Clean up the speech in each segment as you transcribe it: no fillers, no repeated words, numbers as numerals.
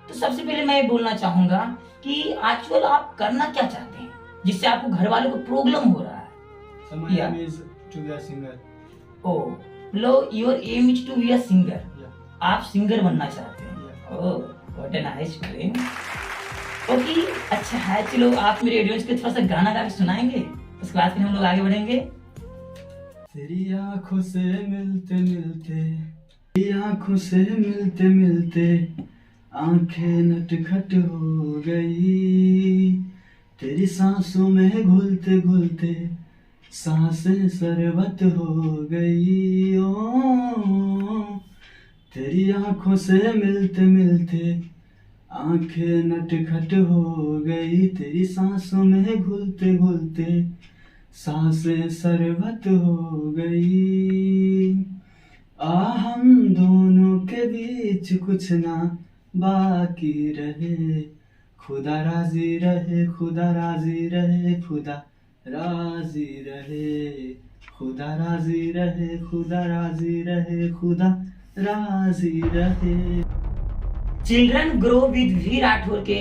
तो सबसे पहले मैं ये बोलना चाहूंगा कि आजकल आप करना क्या चाहते हैं जिससे आपको घर वालों को प्रॉब्लम हो रहा है? So my aim is to be a singer. Oh, मतलब your aim is to be a singer. Yeah. आप सिंगर बनना चाहते हैं? Yeah. Oh, what a nice dream. Okay, अच्छा है। चलो आप मेरे ऑडियंस को थोड़ा सा गाना गा के सुनाएंगे, उसके बाद फिर हम लोग आगे बढ़ेंगे। तेरी आंखों से मिलते मिलते, तेरी आंखों से मिलते मिलते आंखें नटखट हो गई, तेरी सांसों में घुलते घुलते सांसें शरबत हो गई। ओ तेरी आंखों से मिलते मिलते आंखें नटखट हो गई, तेरी सांसों में घुलते घुलते सांसें शरबत हो गई। हम दोनों के बीच कुछ ना बाकी रहे, खुदा राजी रहे, खुदा राजी रहे, खुदा राजी रहे, खुदा राजी रहे, खुदा राजी रहे, खुदा राजी रहे। Children grow with V Rathore के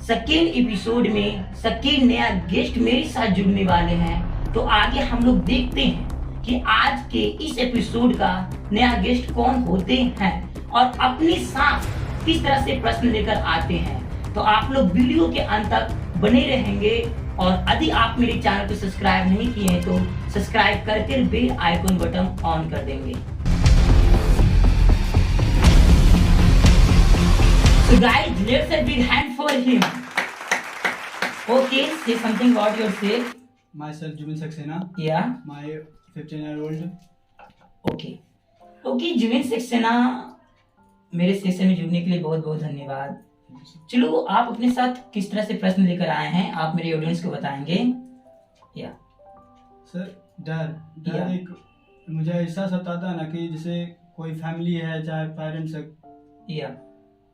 सेकेंड एपिसोड में सेकेंड नया गेस्ट मेरे साथ जुड़ने वाले हैं। तो आगे हम लोग देखते हैं कि आज के इस एपिसोड का नया गेस्ट कौन होते हैं और अपने साथ किस तरह से प्रश्न लेकर आते हैं। तो आप लोग वीडियो के अंत तक बने रहेंगे और यदि आप मेरे चैनल को सब्सक्राइब नहीं किए हैं तो सब्सक्राइब करके बेल आइकन बटन ऑन कर देंगे। So guys, let's a big hand for him. Okay, say something about yourself. Myself Jubil Saxena. Yeah. My 15-year-old. Okay. Okay, Zubin Saxena, मेरे सेशन में जुड़ने के लिए बहुत बहुत धन्यवाद। चलो आप अपने साथ किस तरह से प्रश्न लेकर आए हैं आप मेरे ऑडियंस को बताएंगे। या सर डर एक मुझे ऐसा सताता ना कि जैसे कोई फैमिली है चाहे पेरेंट्स है, या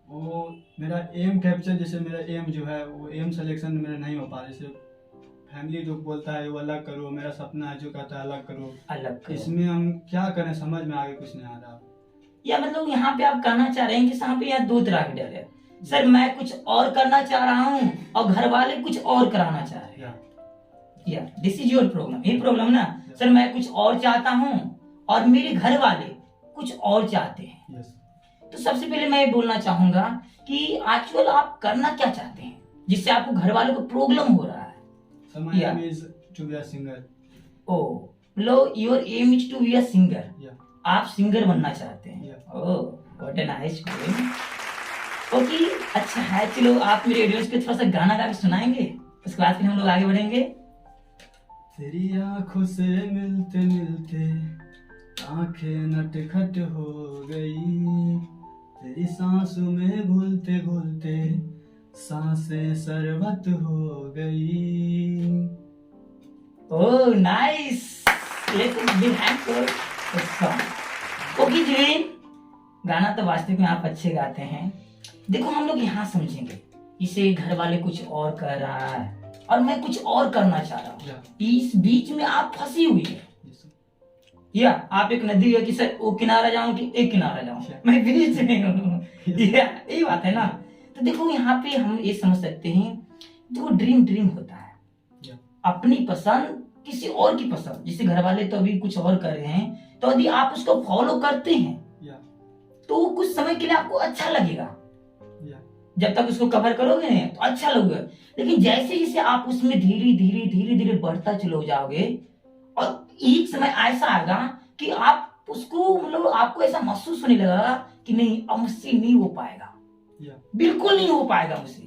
वो मेरा एम कैप्चर, जैसे मेरा एम जो है वो एम सिलेक्शन मेरा नहीं हो पा रहा। जैसे फैमिली जो बोलता है वो अलग करो, मेरा सपना है जो कहता है अलग करो। इसमें हम क्या करें समझ में आगे कुछ नहीं आ रहा। या मतलब यहाँ पे आप कहना चाह रहे हैं कि यहाँ पे यार दो तरह के डर है। सर मैं कुछ और करना चाह रहा हूँ और घर वाले कुछ और कराना चाह रहे हैं। या दिस इज योर प्रॉब्लम, ये प्रॉब्लम ना। सर मैं कुछ और चाहता हूँ और मेरे घर वाले कुछ और चाहते हैं। तो सबसे पहले मैं ये बोलना चाहूंगा कि आजकल आप करना क्या चाहते हैं जिससे आपको घर वालों को प्रॉब्लम हो रहा है? So my aim is to be a singer. Oh, मतलब your aim is to be a singer. Yeah. आप सिंगर बनना चाहते हैं? Yeah. Oh, what a nice dream. Okay, अच्छा है। चलो आप मेरे ऑडियंस को थोड़ा सा गाना गा के सुनाएंगे, उसके बाद फिर हम लोग आगे बढ़ेंगे। तेरी आंखों से मिलते मिलते आंखें नटखट हो गई, तेरी सांसों में घुलते घुलते सांसें शरबत हो गई। Oh nice, let's big hand for the song. Okay Zubin, गाना तो वास्तविक में आप अच्छे गाते हैं। देखो हम लोग यहाँ समझेंगे, इसे घर वाले कुछ और कर रहा है और मैं कुछ और करना चाह रहा हूँ। इस बीच में आप फंसी हुई है। या आप एक नदी है कि सर वो किनारा जाऊं कि एक किनारा जाऊं, मैं बीच में हूँ। यही बात है ना। तो देखो यहाँ पे हम ये समझ सकते हैं, देखो ड्रीम होता है, अपनी पसंद किसी और की पसंद। जैसे घर वाले तो अभी कुछ और कर रहे हैं, तो यदि आप उसको फॉलो करते हैं तो वो कुछ समय के लिए आपको अच्छा लगेगा। जब तक उसको कवर करोगे ना तो अच्छा लगेगा, लेकिन जैसे जैसे आप उसमें धीरे धीरे बढ़ता चलो जाओगे और एक समय ऐसा आएगा कि आप उसको मतलब आपको ऐसा महसूस होने लगेगा कि नहीं अब मुझसे नहीं हो पाएगा, बिल्कुल नहीं हो पाएगा मुझसे।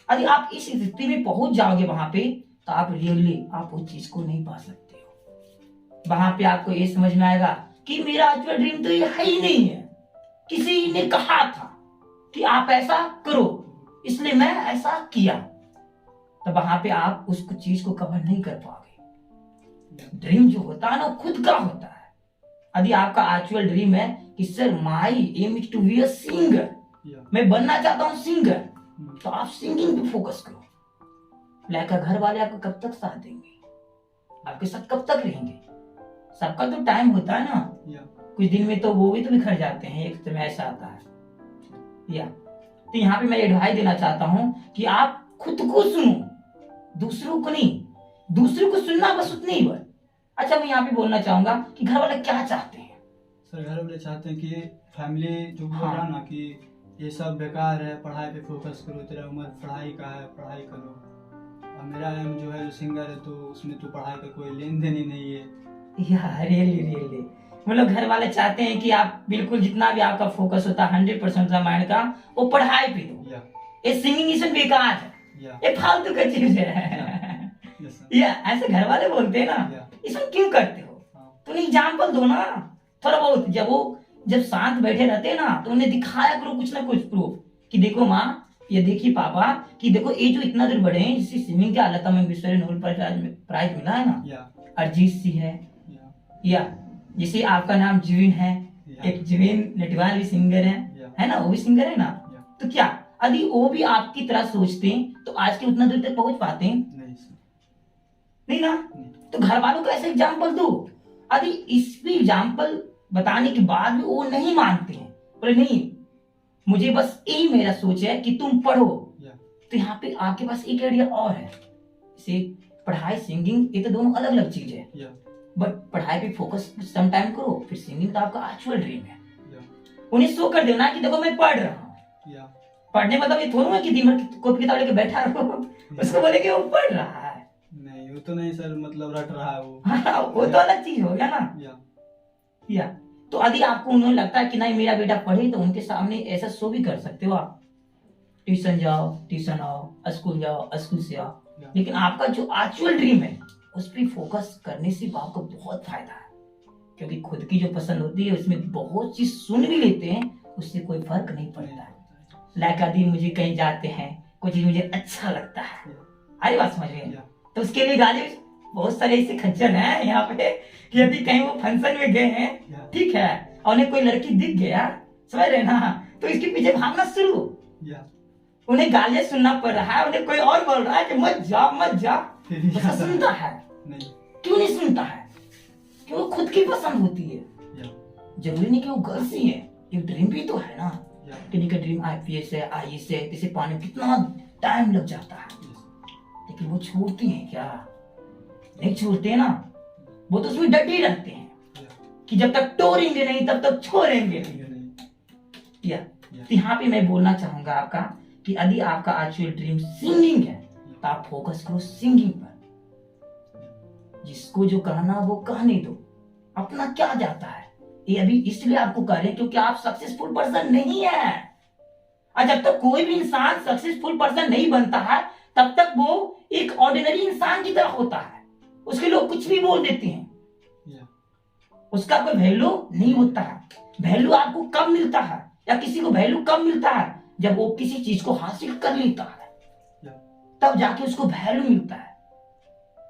यदि आप इस स्थिति में पहुंच जाओगे वहां पे, तो आप रियली आप उस चीज को नहीं पा सकते हो। वहां पे आपको ये समझ में आएगा कि मेरा एक्चुअल ड्रीम तो ये है ही नहीं है, किसी ने कहा था कि आप ऐसा करो इसलिए मैं ऐसा किया। तो वहां पे आप उस चीज को कवर नहीं कर पाओगे। ड्रीम जो होता है ना खुद का होता है। यदि आपका एक्चुअल ड्रीम है कि sir my aim is to be a singer, मैं बनना चाहता हूँ सिंगर, तो आप सिंगिंग पे फोकस करो। लेकर घर वाले आपको कब तक साथ देंगे, आपके साथ कब तक रहेंगे? सबका तो टाइम होता है ना, कुछ दिन में तो वो भी तो बिखर जाते हैं, एक समय ऐसा आता है। या तो यहाँ पे मैं एडवाइस देना चाहता हूँ कि आप खुद को सुनो, दूसरों को नहीं। दूसरों को सुनना बस उतनी ही बस। अच्छा, मैं यहाँ पे बोलना चाहूंगा कि घर वाले क्या चाहते हैं। सर घर वाले चाहते हैं कि फैमिली जो बोल हाँ। रहा ना कि ये सब बेकार है, पढ़ाई पे फोकस करो, तेरा उम्र पढ़ाई का है, पढ़ाई करो। और मेरा एम जो है जो सिंगर है, तो उसमें तो पढ़ाई का कोई लेन देन ही नहीं है। यार रियली मतलब घर वाले चाहते हैं कि आप बिल्कुल जितना भी आपका फोकस होता है 100% माइंड का वो पढ़ाई पे दो। ये सिंगिंग इसमें बेकार है, ये फालतू का चीज है। या ऐसे घर वाले बोलते हैं ना, इसमें क्यों करते हो? तुम एग्जाम्पल दो ना थोड़ा बहुत। जब शांत बैठे रहते हैं ना, तो उन्हें दिखाया करो कुछ ना कुछ प्रूफ कि देखो माँ, ये देखिए पापा, कि देखो ये जो इतना दूर बढ़े हैं, जिससे स्विमिंग के लता मंगेशकर नोबेल प्राइज मिला है ना, अरिजीत सिंह है, या जैसे आपका नाम जुबिन है, एक जुबिन नटियाल भी सिंगर है ना, वो भी सिंगर है ना। तो क्या यदि वो भी आपकी तरह सोचते हैं तो आज के उतना दूर तक पहुंच पाते हैं? नहीं ना। तो घर वालों को ऐसे एग्जाम्पल दो। यदि इस भी एग्जाम्पल बताने के बाद भी वो नहीं मानते हैं, बोले नहीं मुझे बस यही मेरा सोच है कि तुम पढ़ो, तो यहाँ पे आपके पास एक आइडिया और है। जैसे पढ़ाई सिंगिंग ये तो दोनों अलग अलग चीज है, बट पढ़ाई पे फोकस सम टाइम करो, फिर सिंगिंग तो आपका एक्चुअल ड्रीम है। उन्हें शो कर देना कि देखो मैं पढ़ रहा हूँ। पढ़ने मतलब ये थोड़ा है कि दिन भर कॉपी किताब लेके बैठा रहो, उसको बोले कि वो पढ़ रहा है। नहीं वो तो नहीं सर, मतलब रट रहा है वो। हाँ, वो तो अलग चीज हो गया ना। या तो यदि आपको उन्हें लगता है कि नहीं मेरा बेटा पढ़े, तो उनके सामने ऐसा शो भी कर सकते हो आप। ट्यूशन जाओ, ट्यूशन आओ, स्कूल जाओ, स्कूल से आओ, लेकिन आपका जो एक्चुअल ड्रीम है उस पर फोकस करने से आपको बहुत फायदा है। क्योंकि खुद की जो पसंद होती है उसमें बहुत चीज सुन भी लेते हैं, उससे कोई फर्क नहीं पड़ता है। लाइक यदि मुझे कहीं जाते हैं, कोई चीज मुझे अच्छा लगता है, अरे बात समझ रहे, तो उसके लिए गाली बहुत सारे ऐसे खच्चर हैं यहाँ पे कि यदि कहीं वो फंक्शन में गए हैं, ठीक है, और उन्हें कोई लड़की दिख गया, समझ रहे ना, तो इसके पीछे भागना शुरू। उन्हें गालियां सुनना पड़ रहा है, उन्हें कोई और बोल रहा है कि मत जा मत जा, तो सुनता है नहीं। क्यों नहीं सुनता है? क्यों? वो खुद की पसंद होती है। जरूरी नहीं कि वो गर्ल्स ही है, एक ड्रीम भी तो है ना। किन्हीं का ड्रीम आईपीएस है, आईएएस है, इसे पाने में कितना टाइम लग जाता है, लेकिन वो छोड़ती हैं क्या? नहीं छोड़ते हैं ना, वो तो उसमें डटे रहते हैं कि जब तक तोड़ेंगे नहीं तब तक छोड़ेंगे नहीं। तो यहाँ पे मैं बोलना चाहूंगा आपका कि यदि आपका एक्चुअल ड्रीम सिंगिंग है तो आप फोकस करो सिंगिंग पर। जिसको जो कहना वो कहने दो, अपना क्या जाता है। ये अभी इसलिए आपको कह रहे हैं क्योंकि आप सक्सेसफुल पर्सन नहीं है। और जब तक कोई भी इंसान सक्सेसफुल पर्सन नहीं बनता है, तब तक वो एक ऑर्डिनरी इंसान की तरह होता है। उसके लोग कुछ भी बोल देते हैं, उसका कोई वैल्यू नहीं होता है। वैल्यू आपको कब मिलता है, या किसी को वैल्यू कब मिलता है? जब वो किसी चीज को हासिल कर लेता है, तब जाके उसको वैल्यू मिलता है।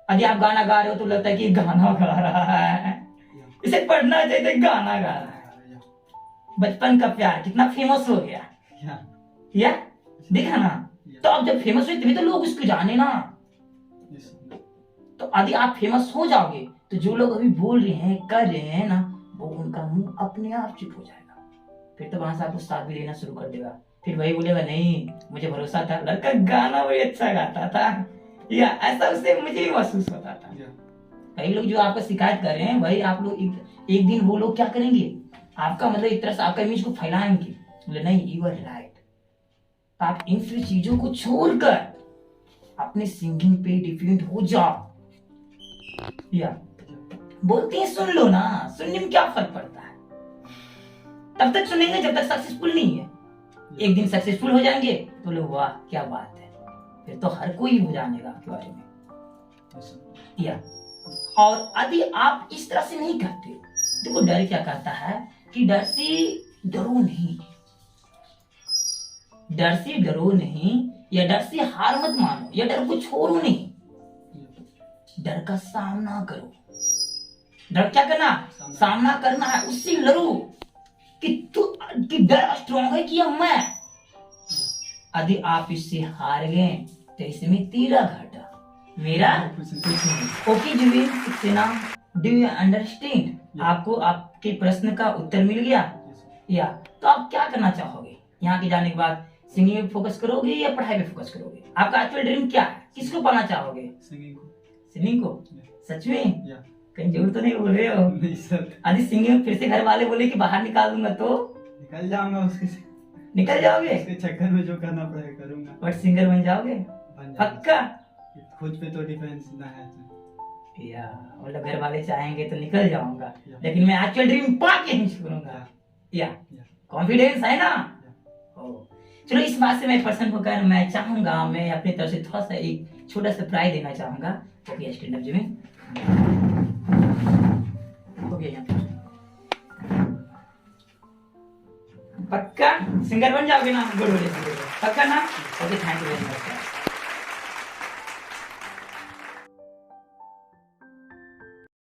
यदि आप गाना गा रहे हो तो लगता है कि गाना गा रहा है, इसे पढ़ना चाहिए, गाना गा रहा है। बचपन का प्यार कितना फेमस हो गया, या देखा ना। तो अब जब फेमस हुए तभी तो लोग उसको जाने ना। तो यदि आप फेमस हो जाओगे तो जो लोग अभी बोल रहे हैं, कर रहे हैं ना, वो उनका मुंह अपने आप चुप हो जाएगा। फिर तो वहां से आपको साथ भी लेना शुरू कर देगा। फिर वही बोलेगा नहीं मुझे भरोसा था, लड़का गाना वही अच्छा गाता था, या ऐसा उससे मुझे भी महसूस होता था। कई लोग जो आपको शिकायत कर रहे हैं, वही आप लोग एक दिन वो लोग क्या करेंगे, आपका मतलब एक तरह से आपका इमेज को फैलाएंगे, बोले नहीं यू आर राइट। आप इन सभी चीजों को छोड़कर अपने सिंगिंग पे डिपेंड हो जाओ। या बोलते हैं सुन लो ना, सुनने में क्या फर्क पड़ता है? तब तक सुनेंगे जब तक सक्सेसफुल नहीं है। एक दिन सक्सेसफुल हो जाएंगे तो लोग वाह क्या बात है, फिर तो हर कोई हो जानेगा आपके बारे में। या और यदि आप इस तरह से नहीं करते, देखो डर क्या कहता है कि डर से डरो नहीं, डर से डरो नहीं, या डर से हार मत मानो, या डर को छोड़ो नहीं, डर का सामना करो। डर क्या करना, सामना करना है, उससे लड़ो कि डर स्ट्रॉन्ग है कि मैं। यदि आप इससे हार गए तो इसमें तेरा घाटा, मेरा कुछ नहीं। Okay Zubin Saxena, do you understand? आपको आपके प्रश्न का उत्तर मिल गया? या तो आप क्या करना चाहोगे यहाँ के जाने के बाद? सिंगिंग पे फोकस करोगे या पढ़ाई पे फोकस करोगे? आपका एक्चुअल ड्रीम क्या है? किसको पाना चाहोगे? सिंगिंग को। सिंगिंग को? सच में? या कहीं झूठ तो नहीं बोल रहे हो? नहीं सर। यदि सिंगिंग में फिर से घर वाले बोले कि बाहर निकाल दूंगा तो निकल जाऊंगा उसके से। निकल जाओगे? उसके चक्कर में जो करना पड़ेगा करूंगा। बट सिंगर बन जाओगे? बन जाऊंगा। पक्का? खुद पे तो डिफेंस ना है तो। या मतलब घर वाले चाहेंगे तो निकल जाऊंगा, या। लेकिन मैं एक्चुअल ड्रीम पा के ही छोड़ूंगा। या कॉन्फिडेंस है ना? ओ, चलो इस बात से मैं पर्सन होकर मैं चाहूंगा, मैं अपनी तरफ से थोड़ा सा एक छोटा सा प्राइज देना चाहूंगा। Okay stand up Jimmy. Okay यहाँ पक्का सिंगर बन जाओगे ना? गुड, पक्का ना? Okay thank you very much.